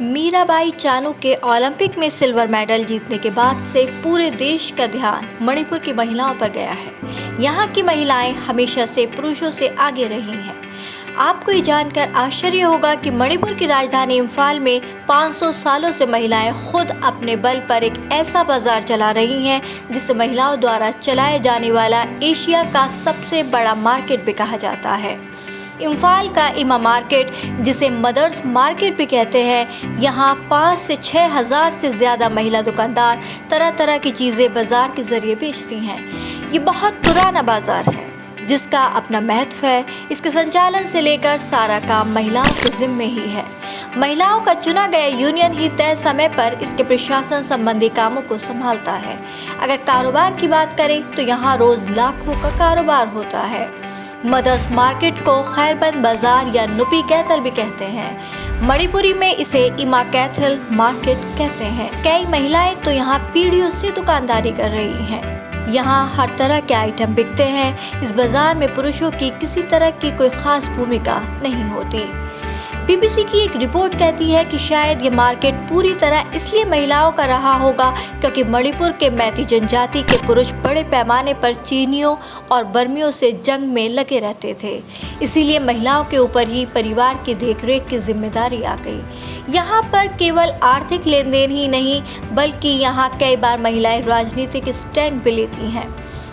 मीराबाई चानू के ओलंपिक में silver medal जीतने के बाद से पूरे देश का ध्यान मणिपुर की महिलाओं पर गया है। यहाँ की महिलाएं हमेशा से पुरुषों से आगे रही हैं। आपको ये जानकर आश्चर्य होगा कि मणिपुर की राजधानी इम्फाल में 500 सालों से महिलाएं खुद अपने बल पर एक ऐसा बाजार चला रही हैं जिसे महिलाओं द्वारा चलाया जाने वाला एशिया का सबसे बड़ा मार्केट भी कहा जाता है। इम्फाल का इमा मार्केट, जिसे मदर्स मार्केट भी कहते हैं, यहाँ 5 से 6 हज़ार से ज़्यादा महिला दुकानदार तरह तरह की चीज़ें बाज़ार के ज़रिए बेचती हैं। ये बहुत पुराना बाज़ार है जिसका अपना महत्व है। इसके संचालन से लेकर सारा काम महिलाओं के जिम्मे ही है। महिलाओं का चुना गया यूनियन ही तय समय पर इसके प्रशासन संबंधी कामों को संभालता है। अगर कारोबार की बात करें तो यहाँ रोज़ लाखों का कारोबार होता है। मदर्स मार्केट को खैरबंद बाजार या नुपी कैथल भी कहते हैं। मणिपुरी में इसे इमा कैथल मार्केट कहते हैं। कई महिलाएं तो यहाँ पीढ़ियों से दुकानदारी कर रही हैं। यहाँ हर तरह के आइटम बिकते हैं। इस बाजार में पुरुषों की किसी तरह की कोई खास भूमिका नहीं होती। बीबीसी की एक रिपोर्ट कहती है कि शायद ये मार्केट पूरी तरह इसलिए महिलाओं का रहा होगा क्योंकि मणिपुर के मैती जनजाति के पुरुष बड़े पैमाने पर चीनियों और बर्मियों से जंग में लगे रहते थे। इसीलिए महिलाओं के ऊपर ही परिवार की देखरेख की जिम्मेदारी आ गई। यहाँ पर केवल आर्थिक लेन देन ही नहीं बल्कि यहाँ कई बार महिलाएं राजनीतिक स्टैंड भी लेती हैं।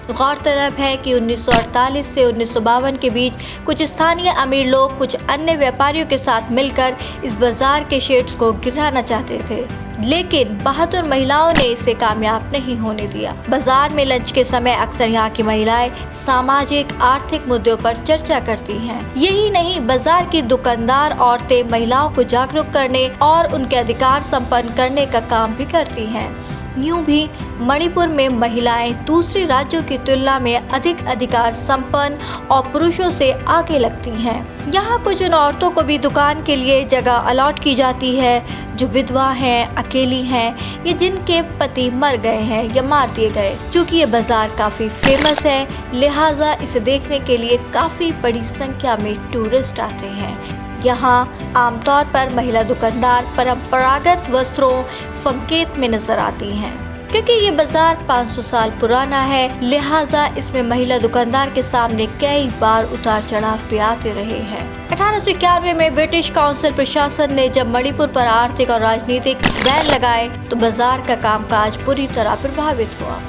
गौरतलब है कि 1948 से 1952 के बीच कुछ स्थानीय अमीर लोग कुछ अन्य व्यापारियों के साथ मिलकर इस बाजार के शेड्स को गिराना चाहते थे, लेकिन बहादुर महिलाओं ने इसे कामयाब नहीं होने दिया। बाजार में लंच के समय अक्सर यहाँ की महिलाएं सामाजिक आर्थिक मुद्दों पर चर्चा करती हैं। यही नहीं, बाजार की दुकानदार औरतें महिलाओं को जागरूक करने और उनके अधिकार संपन्न करने का काम भी करती हैं। यूं भी मणिपुर में महिलाएं दूसरे राज्यों की तुलना में अधिक अधिकार संपन्न और पुरुषों से आगे लगती हैं। यहाँ कुछ उन औरतों को भी दुकान के लिए जगह अलॉट की जाती है जो विधवा हैं, अकेली हैं या जिनके पति मर गए हैं या मार दिए गए। चूँकि ये बाजार काफ़ी फेमस है, लिहाजा इसे देखने के लिए काफ़ी बड़ी संख्या में टूरिस्ट आते हैं। यहाँ आमतौर पर महिला दुकानदार परंपरागत वस्त्रों फंकेत में नजर आती हैं। क्योंकि ये बाजार 500 साल पुराना है, लिहाजा इसमें महिला दुकानदार के सामने कई बार उतार चढ़ाव भी आते रहे हैं। 1891 में ब्रिटिश काउंसिल प्रशासन ने जब मणिपुर पर आर्थिक और राजनीतिक बैन लगाए तो बाजार का कामकाज पूरी तरह प्रभावित हुआ।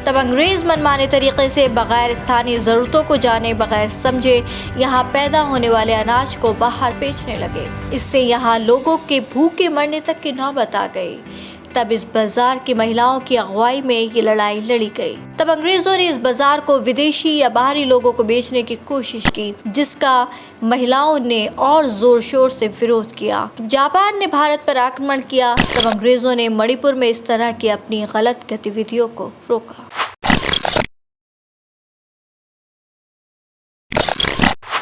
तब अंग्रेज मनमाने तरीके से बगैर स्थानीय ज़रूरतों को जाने बगैर समझे यहाँ पैदा होने वाले अनाज को बाहर बेचने लगे। इससे यहाँ लोगों के भूखे मरने तक की नौबत आ गई। तब इस बाजार की महिलाओं की अगुवाई में ये लड़ाई लड़ी गई। तब अंग्रेजों ने इस बाजार को विदेशी या बाहरी लोगों को बेचने की कोशिश की, जिसका महिलाओं ने और जोर शोर से विरोध किया। जापान ने भारत पर आक्रमण किया, तब अंग्रेजों ने मणिपुर में इस तरह की अपनी गलत गतिविधियों को रोका।